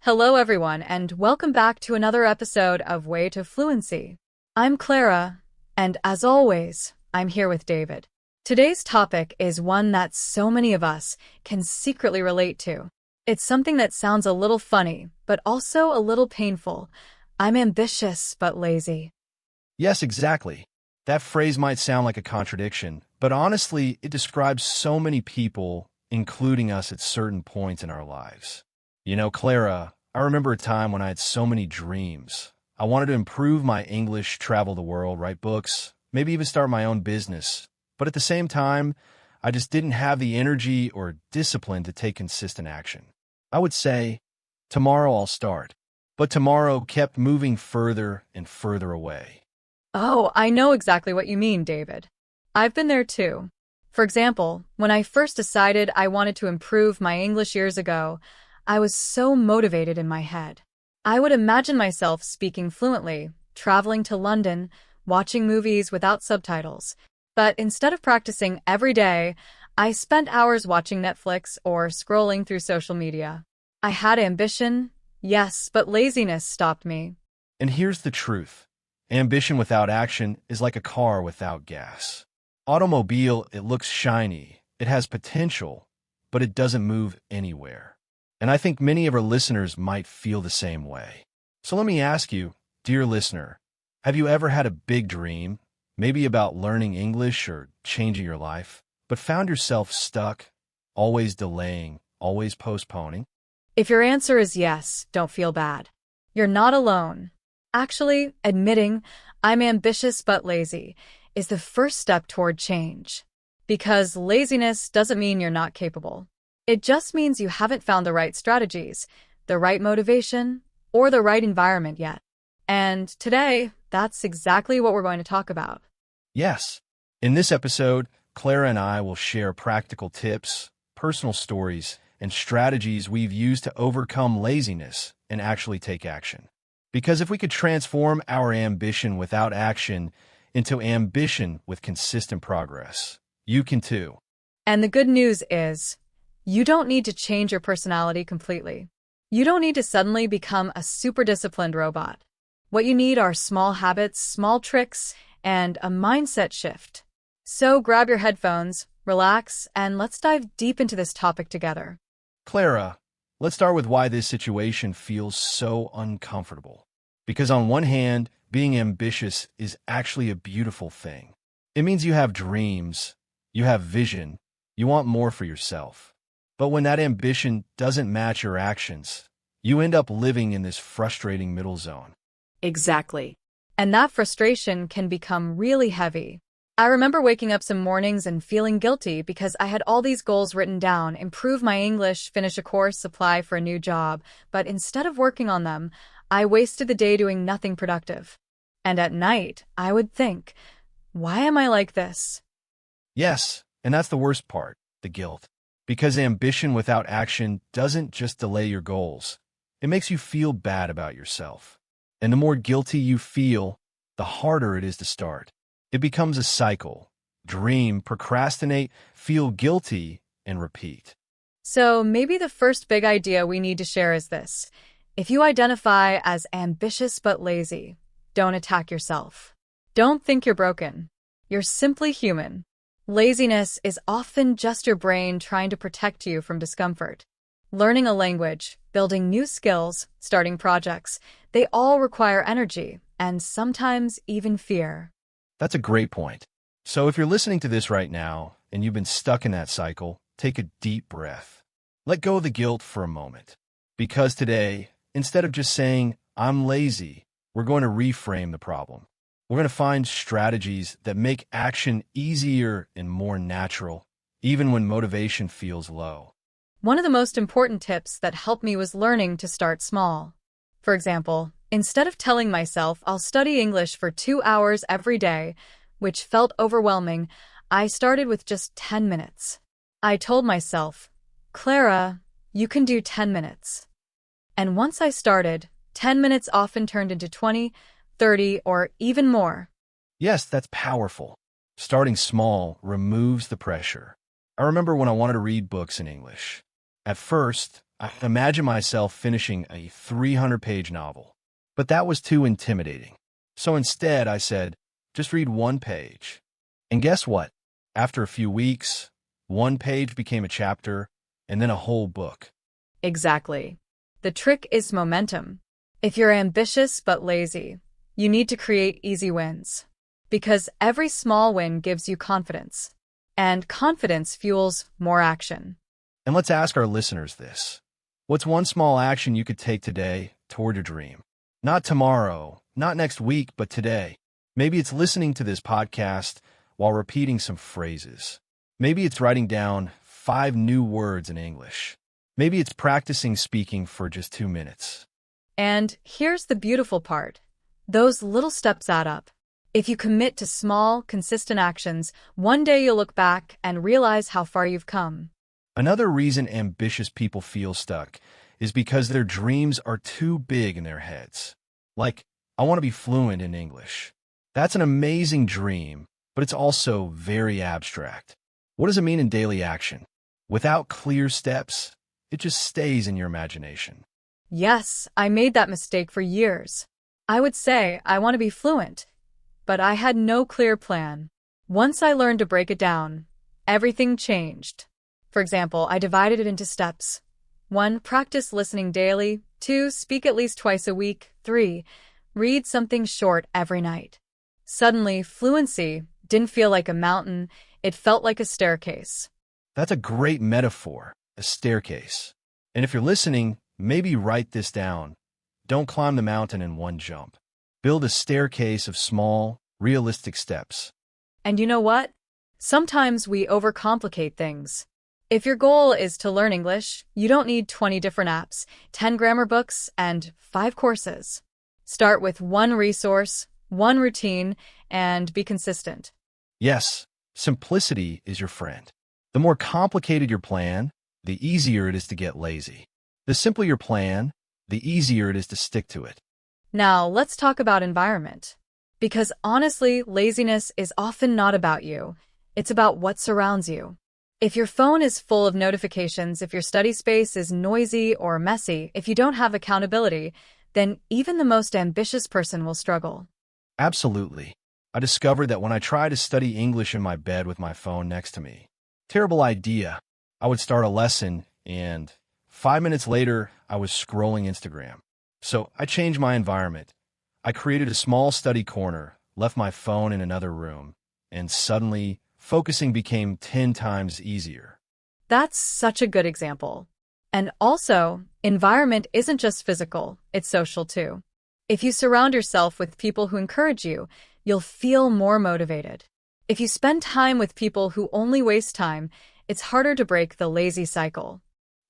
Hello, everyone, and welcome back to another episode of Way to Fluency. I'm Clara, and as always, I'm here with David. Today's topic is one that so many of us can secretly relate to. It's something that sounds a little funny, but also a little painful. I'm ambitious but lazy. Yes, exactly. That phrase might sound like a contradiction, but honestly, it describes so many people, including us at certain points in our lives. Clara, I remember a time when I had so many dreams. I wanted to improve my English, travel the world, write books, maybe even start my own business. But at the same time, I just didn't have the energy or discipline to take consistent action. I would say, tomorrow I'll start. But tomorrow kept moving further and further away. Oh, I know exactly what you mean, David. I've been there too. For example, when I first decided I wanted to improve my English years ago, I was so motivated in my head. I would imagine myself speaking fluently, traveling to London, watching movies without subtitles. But instead of practicing every day, I spent hours watching Netflix or scrolling through social media. I had ambition, yes, but laziness stopped me. And here's the truth. Ambition without action is like a car without gas. Automobile, it looks shiny, it has potential, but it doesn't move anywhere. And I think many of our listeners might feel the same way. So let me ask you, dear listener, have you ever had a big dream, maybe about learning English or changing your life, but found yourself stuck, always delaying, always postponing? If your answer is yes, don't feel bad. You're not alone. Actually, admitting I'm ambitious but lazy is the first step toward change. Because laziness doesn't mean you're not capable. It just means you haven't found the right strategies, the right motivation, or the right environment yet. And today, that's exactly what we're going to talk about. Yes. In this episode, Clara and I will share practical tips, personal stories, and strategies we've used to overcome laziness and actually take action. Because if we could transform our ambition without action into ambition with consistent progress, you can too. And the good news is, you don't need to change your personality completely. You don't need to suddenly become a super disciplined robot. What you need are small habits, small tricks, and a mindset shift. So grab your headphones, relax, and let's dive deep into this topic together. Clara, let's start with why this situation feels so uncomfortable. Because on one hand, being ambitious is actually a beautiful thing. It means you have dreams, you have vision, you want more for yourself. But when that ambition doesn't match your actions, you end up living in this frustrating middle zone. Exactly. And that frustration can become really heavy. I remember waking up some mornings and feeling guilty because I had all these goals written down: improve my English, finish a course, apply for a new job. But instead of working on them, I wasted the day doing nothing productive. And at night, I would think, why am I like this? Yes, and that's the worst part, the guilt. Because ambition without action doesn't just delay your goals. It makes you feel bad about yourself. And the more guilty you feel, the harder it is to start. It becomes a cycle. Dream, procrastinate, feel guilty, and repeat. So maybe the first big idea we need to share is this. If you identify as ambitious but lazy, don't attack yourself. Don't think you're broken. You're simply human. Laziness is often just your brain trying to protect you from discomfort. Learning a language, building new skills, starting projects, they all require energy and sometimes even fear. That's a great point. So if you're listening to this right now and you've been stuck in that cycle, take a deep breath. Let go of the guilt for a moment. Because today, instead of just saying, I'm lazy, we're going to reframe the problem. We're going to find strategies that make action easier and more natural, even when motivation feels low. One of the most important tips that helped me was learning to start small. For example, instead of telling myself I'll study English for 2 hours every day, which felt overwhelming, I started with just 10 minutes. I told myself, Clara, you can do 10 minutes. And once I started, 10 minutes often turned into 20, 30, or even more. Yes, that's powerful. Starting small removes the pressure. I remember when I wanted to read books in English. At first, I imagined myself finishing a 300-page novel, but that was too intimidating. So instead, I said, just read one page. And guess what? After a few weeks, one page became a chapter, and then a whole book. Exactly. The trick is momentum. If you're ambitious but lazy, you need to create easy wins. Because every small win gives you confidence. And confidence fuels more action. And let's ask our listeners this. What's one small action you could take today toward your dream? Not tomorrow, not next week, but today. Maybe it's listening to this podcast while repeating some phrases. Maybe it's writing down 5 new words in English. Maybe it's practicing speaking for just 2 minutes. And here's the beautiful part. Those little steps add up. If you commit to small, consistent actions, one day you'll look back and realize how far you've come. Another reason ambitious people feel stuck is because their dreams are too big in their heads. Like, I want to be fluent in English. That's an amazing dream, but it's also very abstract. What does it mean in daily action? Without clear steps, it just stays in your imagination. Yes, I made that mistake for years. I would say I want to be fluent, but I had no clear plan. Once I learned to break it down, everything changed. For example, I divided it into steps. 1. Practice listening daily. 2. Speak at least twice a week. 3. Read something short every night. Suddenly, fluency didn't feel like a mountain, it felt like a staircase. That's a great metaphor, a staircase. And if you're listening, maybe write this down. Don't climb the mountain in one jump. Build a staircase of small, realistic steps. And you know what? Sometimes we overcomplicate things. If your goal is to learn English, you don't need 20 different apps, 10 grammar books, and 5 courses. Start with one resource, one routine, and be consistent. Yes, simplicity is your friend. The more complicated your plan, the easier it is to get lazy. The simpler your plan, the easier it is to stick to it. Now, let's talk about environment. Because honestly, laziness is often not about you. It's about what surrounds you. If your phone is full of notifications, if your study space is noisy or messy, if you don't have accountability, then even the most ambitious person will struggle. Absolutely. I discovered that when I tried to study English in my bed with my phone next to me, terrible idea. I would start a lesson and 5 minutes later, I was scrolling Instagram. So I changed my environment. I created a small study corner, left my phone in another room, and suddenly, focusing became 10 times easier. That's such a good example. And also, environment isn't just physical, it's social too. If you surround yourself with people who encourage you, you'll feel more motivated. If you spend time with people who only waste time, it's harder to break the lazy cycle.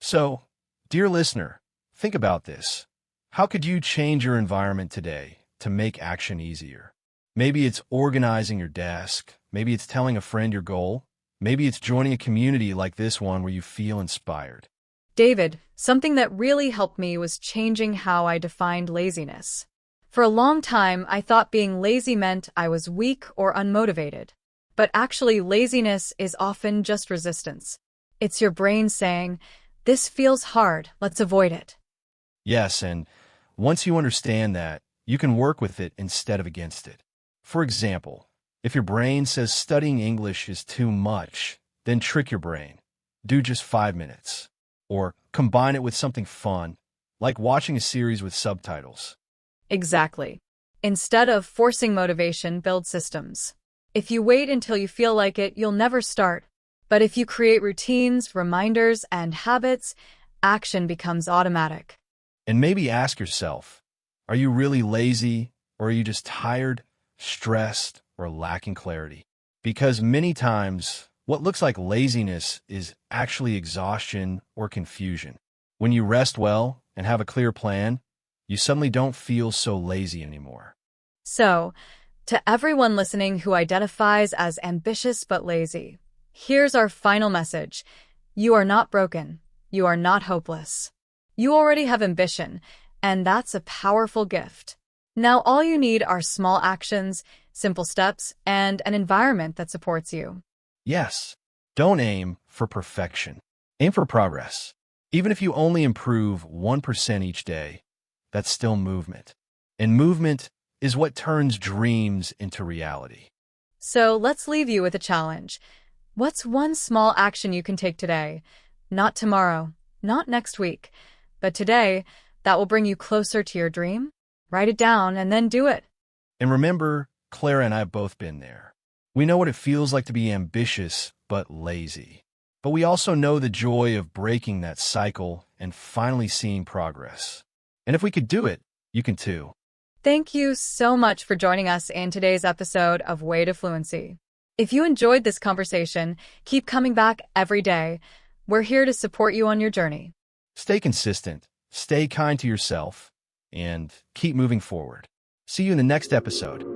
So, dear listener, think about this. How could you change your environment today to make action easier? Maybe it's organizing your desk. Maybe it's telling a friend your goal. Maybe it's joining a community like this one where you feel inspired. David, something that really helped me was changing how I defined laziness. For a long time, I thought being lazy meant I was weak or unmotivated. But actually, laziness is often just resistance. It's your brain saying, "This feels hard, let's avoid it." Yes, and once you understand that, you can work with it instead of against it. For example, if your brain says studying English is too much, then trick your brain. Do just 5 minutes. Or combine it with something fun, like watching a series with subtitles. Exactly. Instead of forcing motivation, build systems. If you wait until you feel like it, you'll never start. But if you create routines, reminders, and habits, action becomes automatic. And maybe ask yourself, are you really lazy, or are you just tired, stressed, or lacking clarity? Because many times, what looks like laziness is actually exhaustion or confusion. When you rest well and have a clear plan, you suddenly don't feel so lazy anymore. So, to everyone listening who identifies as ambitious but lazy, here's our final message. You are not broken. You are not hopeless. You already have ambition, and that's a powerful gift. Now all you need are small actions, simple steps, and an environment that supports you. Yes, don't aim for perfection. Aim for progress. Even if you only improve 1% each day, that's still movement. And movement is what turns dreams into reality. So let's leave you with a challenge. What's one small action you can take today? Not tomorrow, not next week, but today that will bring you closer to your dream? Write it down and then do it. And remember, Clara and I have both been there. We know what it feels like to be ambitious but lazy. But we also know the joy of breaking that cycle and finally seeing progress. And if we could do it, you can too. Thank you so much for joining us in today's episode of Way to Fluency. If you enjoyed this conversation, keep coming back every day. We're here to support you on your journey. Stay consistent, stay kind to yourself, and keep moving forward. See you in the next episode.